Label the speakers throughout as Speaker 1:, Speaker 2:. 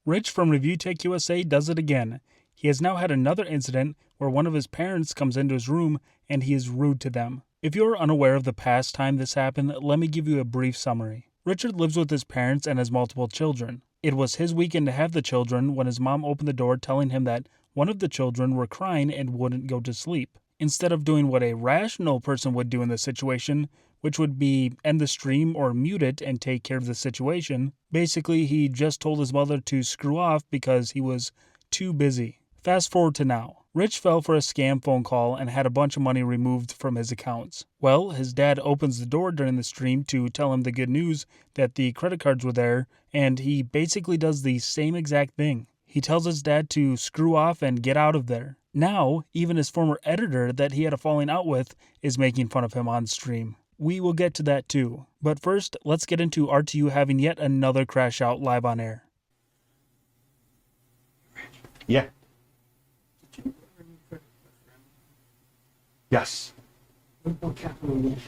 Speaker 1: Rich from ReviewTechUSA does it again. He has now had another incident where one of his parents comes into his room and he is rude to them. If you're unaware of the past time this happened, let me give you a brief summary. Richard lives with his parents and has multiple children. It was his weekend to have the children when his mom opened the door telling him that one of the children were crying and wouldn't go to sleep. Instead of doing what a rational person would do in this situation, which would be end the stream or mute it and take care of the situation, basically he just told his mother to screw off because he was too busy. Fast forward to now. Rich fell for a scam phone call and had a bunch of money removed from his accounts. Well, his dad opens the door during the stream to tell him the good news that the credit cards were there, and he basically does the same exact thing. He tells his dad to screw off and get out of there. Now, even his former editor that he had a falling out with is making fun of him on stream. We will get to that too. But first, let's get into RTU having yet another crash out live on air.
Speaker 2: Yeah. Yes.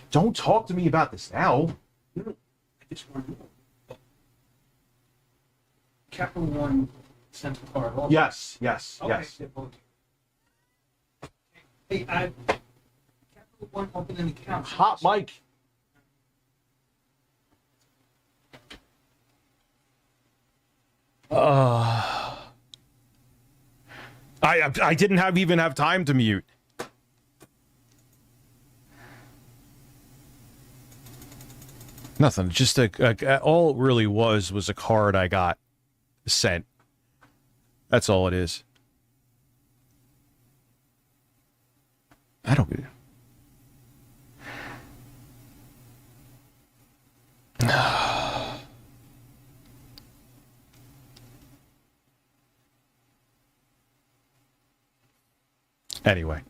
Speaker 2: Don't talk to me about this now.
Speaker 3: No, I just want to know. Capital One sent the card. Also.
Speaker 2: Yes, yes,
Speaker 3: Okay.
Speaker 2: yes.
Speaker 3: Hey, Capital One opened an account.
Speaker 2: Hot mic. I didn't even have time to mute. Nothing. Just all it really was a card I got sent. That's all it is. I don't. Anyway,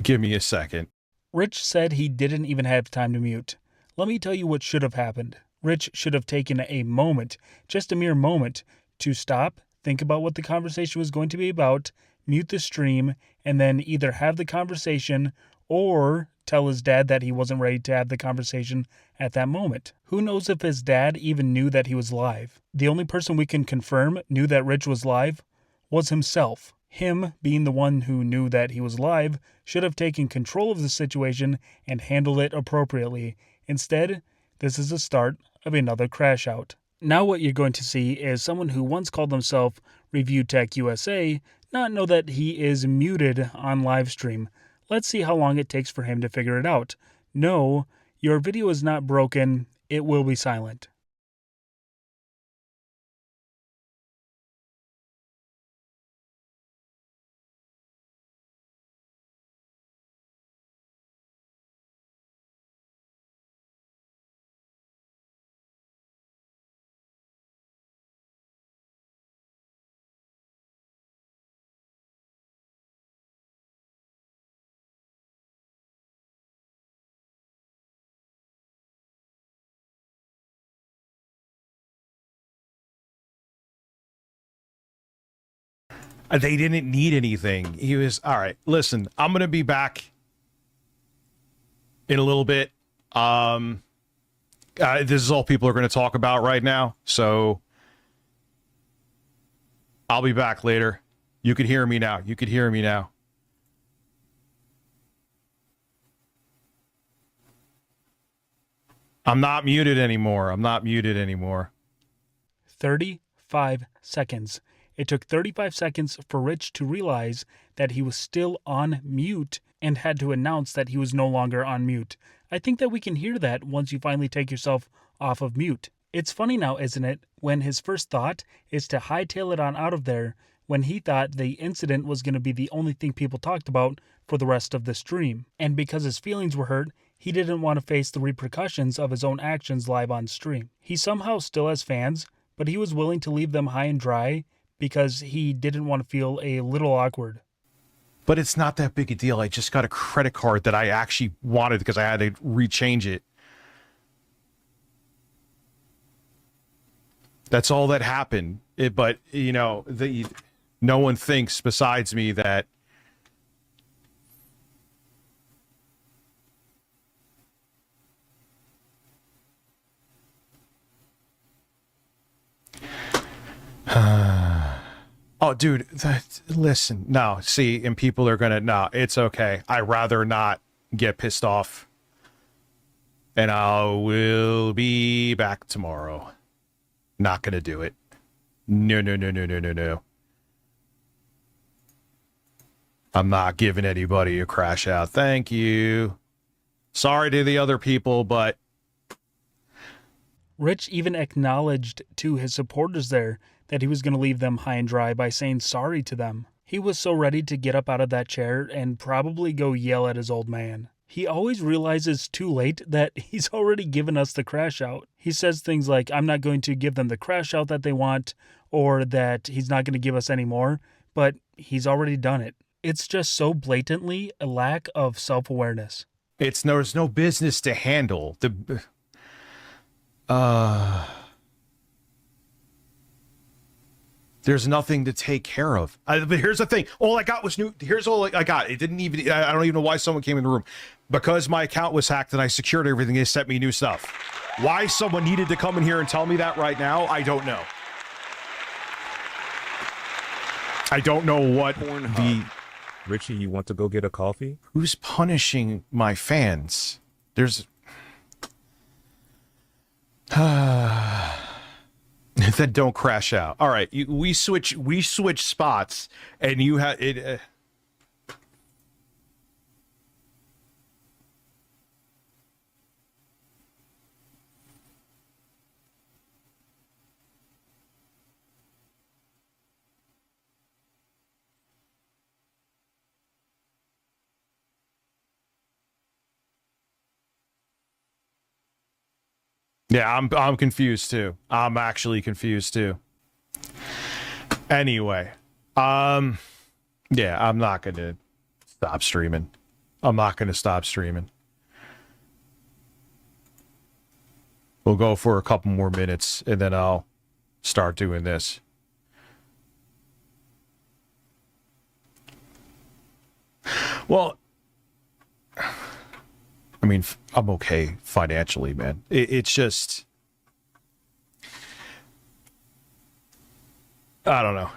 Speaker 2: give me a second.
Speaker 1: Rich said he didn't even have time to mute. Let me tell you what should have happened. Rich should have taken a moment, just a mere moment, to stop, think about what the conversation was going to be about, mute the stream, and then either have the conversation or tell his dad that he wasn't ready to have the conversation at that moment. Who knows if his dad even knew that he was live? The only person we can confirm knew that Rich was live was himself. Him, being the one who knew that he was live, should have taken control of the situation and handled it appropriately. Instead, this is the start of another crash out. Now what you're going to see is someone who once called himself ReviewTechUSA not know that he is muted on Livestream. Let's see how long it takes for him to figure it out. No, your video is not broken. It will be silent.
Speaker 2: They didn't need anything. He was, all right, listen, I'm going to be back in a little bit. This is all people are going to talk about right now. So I'll be back later. You can hear me now. You can hear me now. I'm not muted anymore. I'm not muted anymore.
Speaker 1: 35 seconds. It took 35 seconds for Rich to realize that he was still on mute and had to announce that he was no longer on mute. I think that we can hear that once you finally take yourself off of mute. It's funny now, isn't it, when his first thought is to hightail it on out of there when he thought the incident was going to be the only thing people talked about for the rest of the stream. And because his feelings were hurt, he didn't want to face the repercussions of his own actions live on stream. He somehow still has fans, but he was willing to leave them high and dry because he didn't want to feel a little awkward.
Speaker 2: But it's not that big a deal. I just got a credit card that I actually wanted because I had to rechange it. That's all that happened. But, you know, no one thinks besides me that Oh, dude, listen. No, see, and people are gonna. No, it's okay. I'd rather not get pissed off. And I will be back tomorrow. Not gonna do it. No, no, no, no, no, no, no. I'm not giving anybody a crash out. Thank you. Sorry to the other people, but...
Speaker 1: Rich even acknowledged to his supporters there that he was going to leave them high and dry by saying sorry to them. He was so ready to get up out of that chair and probably go yell at his old man. He always realizes too late that he's already given us the crash out. He says things like, I'm not going to give them the crash out that they want, or that he's not going to give us any more, but he's already done it. It's just so blatantly a lack of self-awareness.
Speaker 2: There's no business to handle. There's nothing to take care of. But here's the thing. All I got was new. Here's all I got. It didn't even, I don't even know why someone came in the room. Because my account was hacked and I secured everything, they sent me new stuff. Why someone needed to come in here and tell me that right now, I don't know. I don't know what
Speaker 4: Richie, you want to go get a coffee?
Speaker 2: Who's punishing my fans? There's... Then don't crash out. All right, we switch spots, and you had it. Yeah, I'm confused too. I'm actually confused too. Anyway, yeah, I'm not gonna stop streaming. I'm not gonna stop streaming. We'll go for a couple more minutes and then I'll start doing this. Well, I mean, I'm okay financially, man. It's just... I don't know.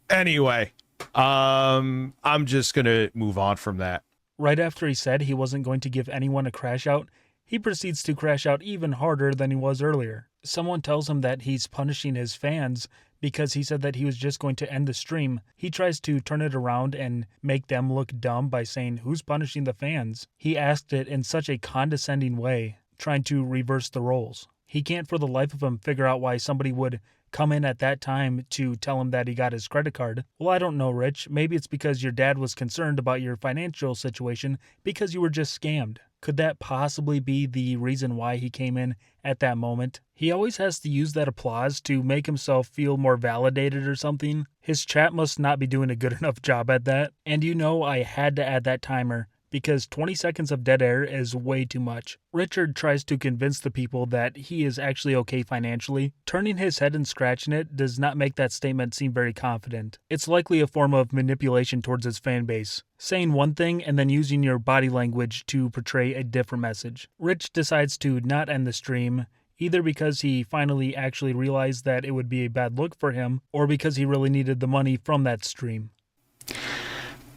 Speaker 2: Anyway, I'm just gonna move on from that.
Speaker 1: Right after he said he wasn't going to give anyone a crash out, he proceeds to crash out even harder than he was earlier. Someone tells him that he's punishing his fans because he said that he was just going to end the stream. He tries to turn it around and make them look dumb by saying, who's punishing the fans? He asked it in such a condescending way, trying to reverse the roles. He can't for the life of him figure out why somebody would come in at that time to tell him that he got his credit card. Well, I don't know, Rich. Maybe it's because your dad was concerned about your financial situation because you were just scammed. Could that possibly be the reason why he came in at that moment? He always has to use that applause to make himself feel more validated or something. His chat must not be doing a good enough job at that. And you know I had to add that timer because 20 seconds of dead air is way too much. Richard tries to convince the people that he is actually okay financially. Turning his head and scratching it does not make that statement seem very confident. It's likely a form of manipulation towards his fan base, saying one thing and then using your body language to portray a different message. Rich decides to not end the stream, either because he finally actually realized that it would be a bad look for him, or because he really needed the money from that stream.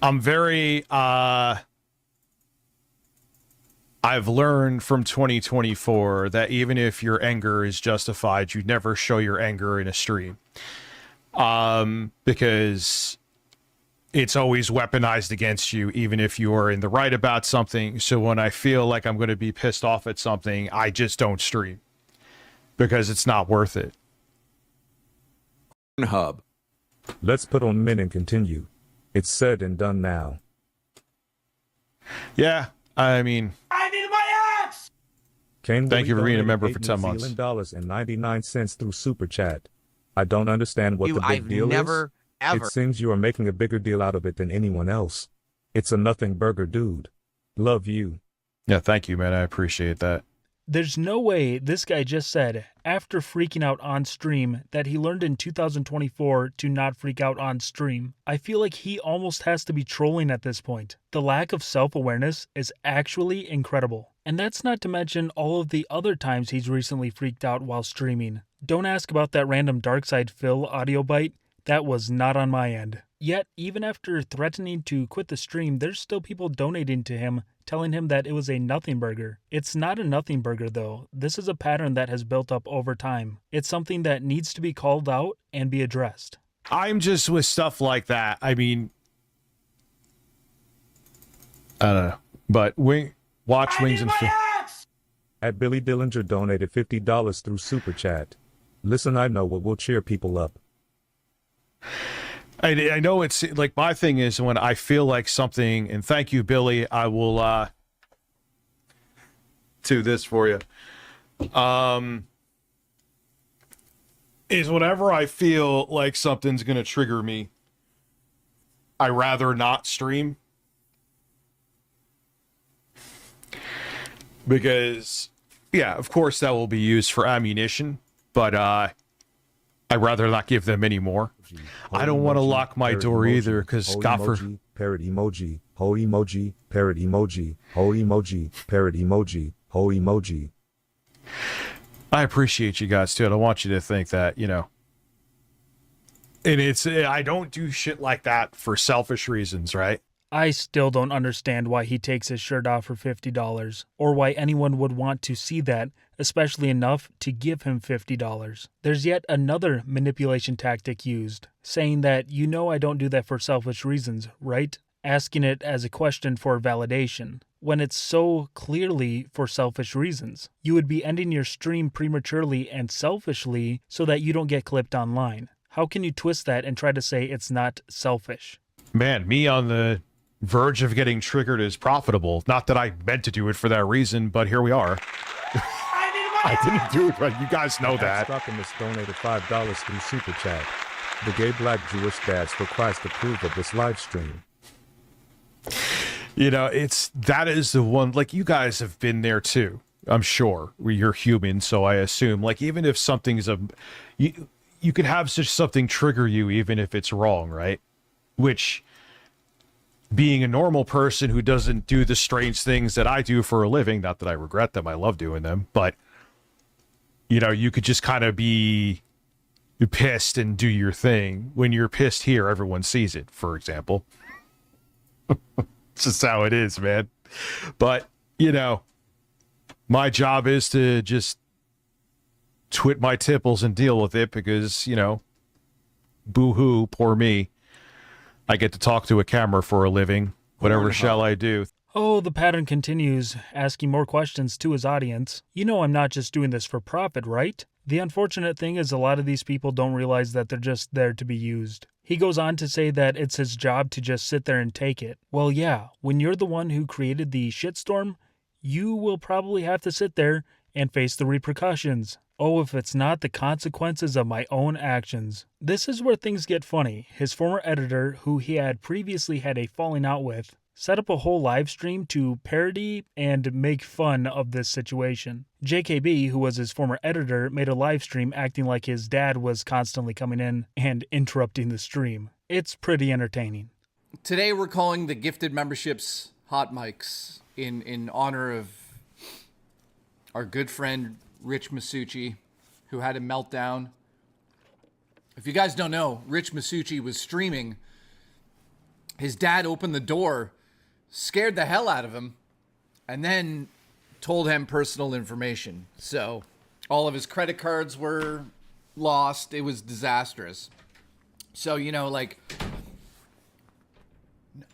Speaker 2: I'm very, I've learned from 2024 that even if your anger is justified, you never show your anger in a stream. Because it's always weaponized against you, even if you are in the right about something. So when I feel like I'm going to be pissed off at something, I just don't stream. Because it's not worth it.
Speaker 5: Hub.
Speaker 4: Let's put on men and continue. It's said and done now.
Speaker 2: Yeah, I mean...
Speaker 3: I need my axe!
Speaker 4: Kane
Speaker 2: Thank you for being a
Speaker 4: donated
Speaker 2: member for
Speaker 4: 8
Speaker 2: 10
Speaker 4: New
Speaker 2: months.
Speaker 4: Zealand dollars and 99 cents through Super Chat. I don't understand what the big
Speaker 5: I've
Speaker 4: deal
Speaker 5: never,
Speaker 4: is.
Speaker 5: ever.
Speaker 4: It seems you are making a bigger deal out of it than anyone else. It's a nothing burger dude. Love you.
Speaker 2: Yeah, thank you, man. I appreciate that.
Speaker 1: There's no way this guy just said, after freaking out on stream, that he learned in 2024 to not freak out on stream. I feel like he almost has to be trolling at this point. The lack of self-awareness is actually incredible. And that's not to mention all of the other times he's recently freaked out while streaming. Don't ask about that random Darkside Phil audio bite, That was not on my end. Yet, even after threatening to quit the stream, there's still people donating to him, telling him that it was a nothing burger. It's not a nothing burger though. This is a pattern that has built up over time. It's something that needs to be called out and be addressed.
Speaker 2: I'm just with stuff like that. I mean, I don't know. But watch Wings and
Speaker 4: At Billy Dillinger donated $50 through Super Chat. Listen, I know what will cheer people up.
Speaker 2: I know it's like my thing is when I feel like something, and thank you, Billy, I will do this for you. Is whenever I feel like something's going to trigger me, I rather not stream. Because, yeah, of course that will be used for ammunition, but I'd rather not give them any more. I don't want to lock my door either, because
Speaker 4: emoji, parrot emoji, ho emoji, parrot emoji, ho emoji, parrot emoji, ho emoji.
Speaker 2: I appreciate you guys too. I don't want you to think that, you know. And I don't do shit like that for selfish reasons, right?
Speaker 1: I still don't understand why he takes his shirt off for $50, or why anyone would want to see that, especially enough to give him $50. There's yet another manipulation tactic used, saying that you know I don't do that for selfish reasons, right? Asking it as a question for validation, when it's so clearly for selfish reasons. You would be ending your stream prematurely and selfishly so that you don't get clipped online. How can you twist that and try to say it's not selfish?
Speaker 2: Man, me on the verge of getting triggered is profitable. Not that I meant to do it for that reason, but here we are. I didn't do it, but you guys know that.
Speaker 4: Stockimus donated $5 through Super Chat. The gay black Jewish dads for Christ approve of this live stream.
Speaker 2: You know, that is the one, like, you guys have been there too, I'm sure. You're human, so I assume, like, even if something's you can have such something trigger you even if it's wrong, right? Which, being a normal person who doesn't do the strange things that I do for a living, not that I regret them, I love doing them, but, you know, you could just kind of be pissed and do your thing. When you're pissed here, everyone sees it, for example. It's just how it is, man. But, you know, my job is to just twit my tipples and deal with it because, you know, boo-hoo, poor me. I get to talk to a camera for a living. Whatever shall I do?
Speaker 1: Oh, the pattern continues, asking more questions to his audience. You know I'm not just doing this for profit, right? The unfortunate thing is a lot of these people don't realize that they're just there to be used. He goes on to say that it's his job to just sit there and take it. Well, yeah, when you're the one who created the shitstorm, you will probably have to sit there and face the repercussions. Oh, if it's not the consequences of my own actions. This is where things get funny. His former editor, who he had previously had a falling out with, set up a whole live stream to parody and make fun of this situation. JKB, who was his former editor, made a live stream acting like his dad was constantly coming in and interrupting the stream. It's pretty entertaining.
Speaker 3: Today we're calling the gifted memberships hot mics in honor of our good friend Rich Masucci, who had a meltdown. If you guys don't know, Rich Masucci was streaming. His dad opened the door, scared the hell out of him, and then told him personal information. So all of his credit cards were lost. It was disastrous. So, you know, like,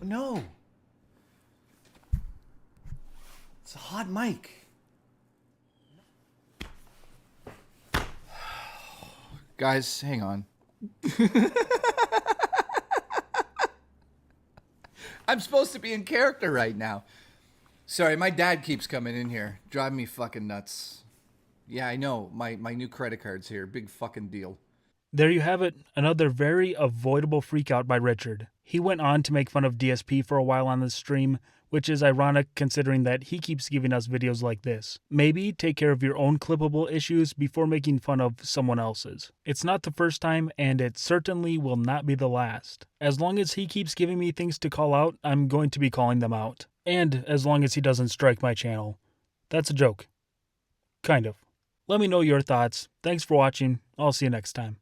Speaker 3: no. It's a hot mic. Guys, hang on. I'm supposed to be in character right now. Sorry, my dad keeps coming in here. Driving me fucking nuts. Yeah, I know. My new credit card's here. Big fucking deal.
Speaker 1: There you have it, another very avoidable freakout by Richard. He went on to make fun of DSP for a while on the stream, which is ironic considering that he keeps giving us videos like this. Maybe take care of your own clippable issues before making fun of someone else's. It's not the first time, and it certainly will not be the last. As long as he keeps giving me things to call out, I'm going to be calling them out. And as long as he doesn't strike my channel. That's a joke. Kind of. Let me know your thoughts. Thanks for watching. I'll see you next time.